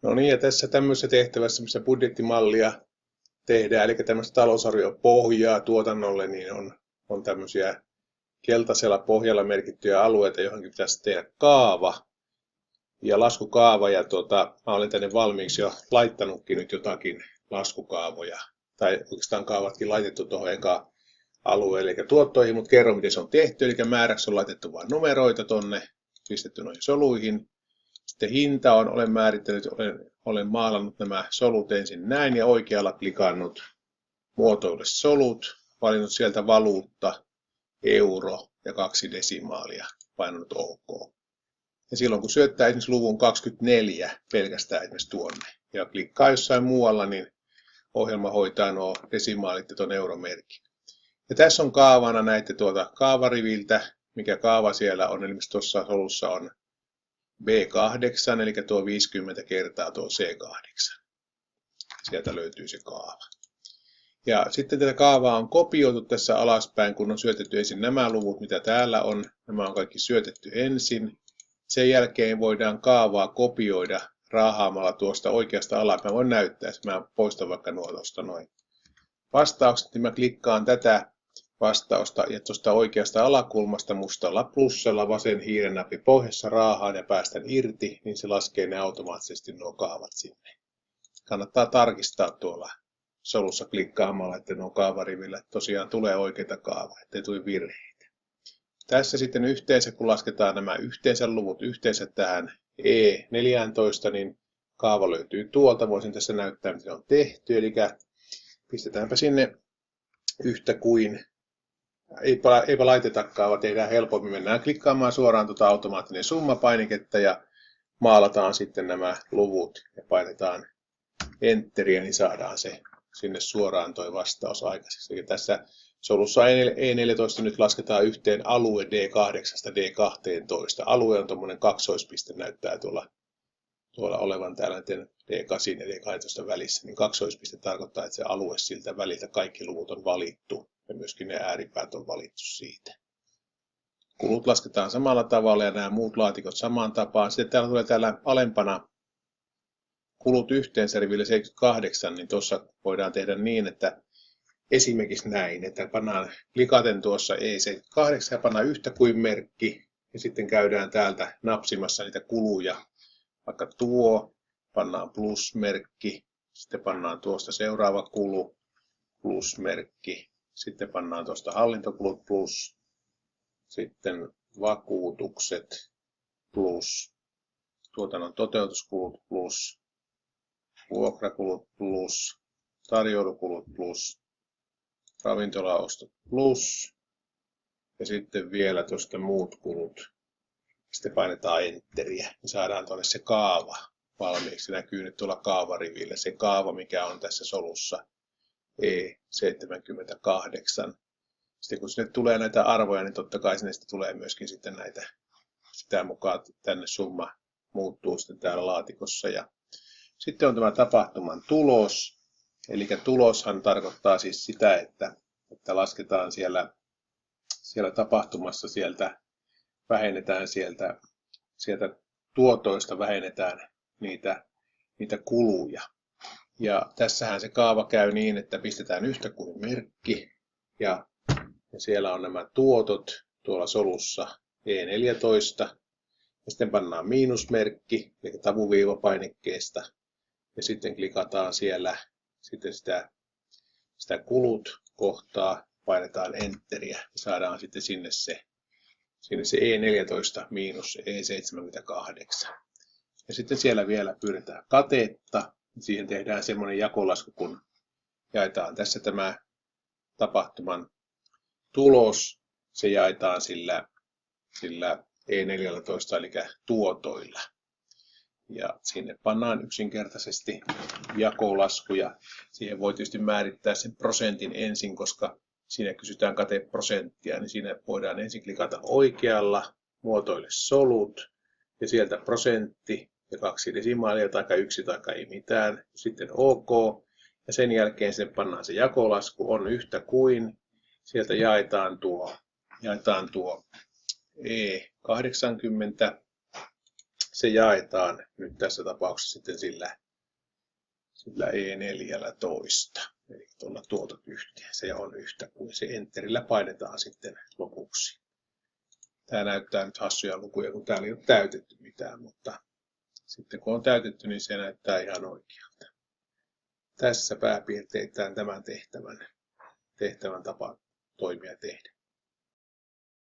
No niin, ja tässä tämmöisessä tehtävässä, missä budjettimallia tehdään, eli tämmöistä talousarviopohjaa tuotannolle, niin on tämmöisiä keltaisella pohjalla merkittyjä alueita, johonkin pitäisi tehdä kaava ja laskukaava. Ja mä olen tänne valmiiksi jo laittanutkin nyt jotakin laskukaavoja, tai oikeastaan kaavatkin laitettu tuohon eka alueelle, eli tuottoihin, mutta kerron miten se on tehty, eli määräksi on laitettu vain numeroita tonne, pistetty noihin soluihin. Sitten hinta olen määrittänyt, olen maalannut nämä solut ensin näin ja oikealla klikannut muotoile solut, valinnut sieltä valuutta, euro ja 2 desimaalia, painanut OK. Ja silloin kun syöttää esimerkiksi luvun 24 pelkästään esimerkiksi tuonne ja klikkaa jossain muualla, niin ohjelma hoitaa nuo desimaalit ja tuon euromerkin. Ja tässä on kaavana näette tuolta kaavariviltä, mikä kaava siellä on, eli tuossa solussa on B8, eli tuo 50 kertaa tuo C8. Sieltä löytyy se kaava. Ja sitten tätä kaavaa on kopioitu tässä alaspäin, kun on syötetty ensin nämä luvut, mitä täällä on. Nämä on kaikki syötetty ensin. Sen jälkeen voidaan kaavaa kopioida raahaamalla tuosta oikeasta alaspäin. Voin näyttää, että mä poistan vaikka nuo tuosta noin vastaukset, niin mä klikkaan tätä vastausta ja tuosta oikeasta alakulmasta mustalla plussalla vasen hiirennappi pohjassa raahaan ja päästän irti, niin se laskee ne automaattisesti nuo kaavat sinne. Kannattaa tarkistaa tuolla solussa klikkaamalla, että nuo kaavarivillä tosiaan tulee oikeita kaavaa, ettei tule virheitä. Tässä sitten yhteensä, kun lasketaan nämä yhteensä luvut yhteensä tähän E14, niin kaava löytyy tuolta. Voisin tässä näyttää, miten se on tehty. Eli pistetäänpä sinne yhtä kuin, eipä laitetakaan, vaan tehdään helpommin. Mennään klikkaamaan suoraan tuota automaattinen summa-painiketta ja maalataan sitten nämä luvut ja painetaan enteriä, niin saadaan se sinne suoraan toi vastaus aikaiseksi. Eli tässä solussa E14 nyt lasketaan yhteen alue D8 D12. Alue on tuommoinen kaksoispiste, näyttää tuolla olevan täällä D8 ja D12 välissä, niin kaksoispiste tarkoittaa, että se alue siltä väliltä kaikki luvut on valittu ja myöskin ne ääripäät on valittu siitä. Kulut lasketaan samalla tavalla ja nämä muut laatikot samaan tapaan. Sitten täällä tulee täällä alempana kulut yhteensä riville 78, niin tuossa voidaan tehdä niin, että esimerkiksi näin, että pannaan klikaten tuossa E78 ja pannaan yhtä kuin merkki ja sitten käydään täältä napsimassa niitä kuluja. Vaikka tuo, pannaan plusmerkki, sitten pannaan tuosta seuraava kulu, plusmerkki, sitten pannaan tuosta hallintokulut plus, sitten vakuutukset plus, tuotannon toteutuskulut plus, vuokrakulut plus, tarjoulukulut plus, ravintolaostot plus ja sitten vielä tuosta muut kulut. Sitten painetaan enteriä ja saadaan tuonne se kaava valmiiksi. Se näkyy nyt tuolla kaavarivillä se kaava, mikä on tässä solussa E78. Sitten kun sinne tulee näitä arvoja, niin totta kai sinne tulee myöskin sitten näitä, sitä mukaan tänne summa muuttuu sitten täällä laatikossa. Ja sitten on tämä tapahtuman tulos. Eli tuloshan tarkoittaa siis sitä, että lasketaan siellä tapahtumassa vähennetään sieltä tuotoista vähennetään niitä kuluja. Ja tässähän se kaava käy niin, että pistetään yhtä kuin merkki ja siellä on nämä tuotot tuolla solussa E14 ja sitten pannaan miinusmerkki eli tavuviivapainikkeesta ja sitten klikataan siellä sitten sitä kulut kohtaa, painetaan enteriä ja saadaan sitten sinne se E14 miinus E78. Ja sitten siellä vielä pyydetään katetta. Siihen tehdään semmoinen jakolasku, kun jaetaan tässä tämä tapahtuman tulos. Se jaetaan sillä E14 eli tuotoilla. Ja sinne pannaan yksinkertaisesti jakolasku ja siihen voi tietysti määrittää sen prosentin ensin, koska siinä kysytään kateprosenttia, niin siinä voidaan ensin klikata oikealla, muotoile solut ja sieltä prosentti ja 2 desimaalia tai 1 tai ei mitään. Sitten OK ja sen jälkeen sen pannaan se jakolasku on yhtä kuin. Sieltä jaetaan tuo E80 se jaetaan nyt tässä tapauksessa sitten sillä E14, eli tuolla tuotot yhteen. Se on yhtä kuin se enterillä painetaan sitten lopuksi. Tämä näyttää nyt hassuja lukuja, kun täällä ei ole täytetty mitään, mutta sitten kun on täytetty, niin se näyttää ihan oikealta. Tässä pääpiirteittäin tämän tehtävän tapa toimia tehdä.